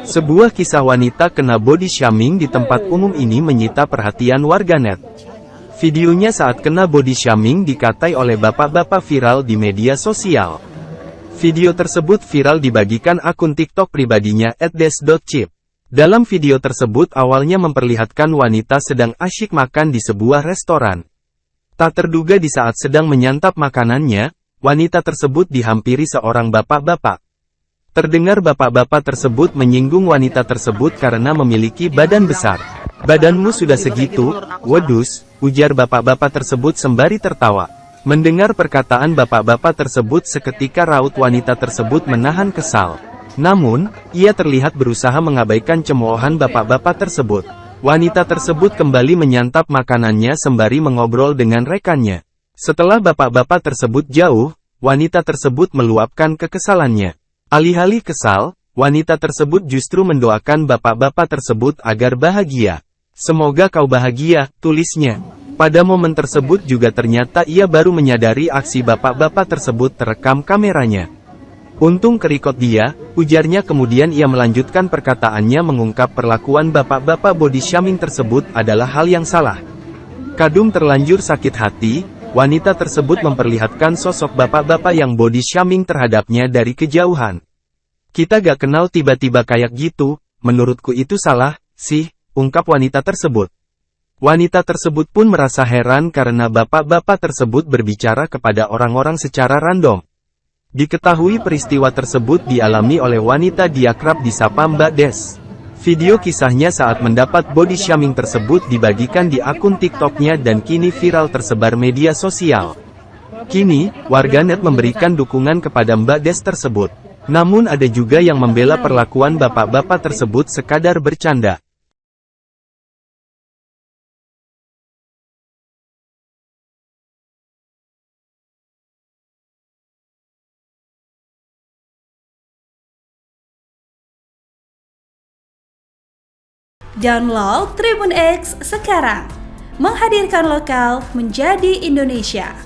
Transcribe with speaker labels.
Speaker 1: Sebuah kisah wanita kena body shaming di tempat umum ini menyita perhatian warganet. Videonya saat kena body shaming dikatai oleh bapak-bapak viral di media sosial. Video tersebut viral dibagikan akun TikTok pribadinya @des.chip. Dalam video tersebut awalnya memperlihatkan wanita sedang asyik makan di sebuah restoran. Tak terduga di saat sedang menyantap makanannya, wanita tersebut dihampiri seorang bapak-bapak. Terdengar bapak-bapak tersebut menyinggung wanita tersebut karena memiliki badan besar. "Badanmu sudah segitu, wedus," ujar bapak-bapak tersebut sembari tertawa. Mendengar perkataan bapak-bapak tersebut seketika raut wanita tersebut menahan kesal. Namun, ia terlihat berusaha mengabaikan cemoohan bapak-bapak tersebut. Wanita tersebut kembali menyantap makanannya sembari mengobrol dengan rekannya. Setelah bapak-bapak tersebut jauh, wanita tersebut meluapkan kekesalannya. Alih-alih kesal, wanita tersebut justru mendoakan bapak-bapak tersebut agar bahagia. "Semoga kau bahagia," tulisnya. Pada momen tersebut juga ternyata ia baru menyadari aksi bapak-bapak tersebut terekam kameranya. "Untung kerikot dia," ujarnya. Kemudian ia melanjutkan perkataannya mengungkap perlakuan bapak-bapak body shaming tersebut adalah hal yang salah. Kadung terlanjur sakit hati, wanita tersebut memperlihatkan sosok bapak-bapak yang body shaming terhadapnya dari kejauhan. "Kita gak kenal tiba-tiba kayak gitu, menurutku itu salah, sih," ungkap wanita tersebut. Wanita tersebut pun merasa heran karena bapak-bapak tersebut berbicara kepada orang-orang secara random. Diketahui peristiwa tersebut dialami oleh wanita diakrab disapa Mbak Des. Video kisahnya saat mendapat body shaming tersebut dibagikan di akun TikToknya dan kini viral tersebar media sosial. Kini, warganet memberikan dukungan kepada Mbak Des tersebut. Namun ada juga yang membela perlakuan bapak-bapak tersebut sekadar bercanda.
Speaker 2: Download Tribun X sekarang, menghadirkan lokal menjadi Indonesia.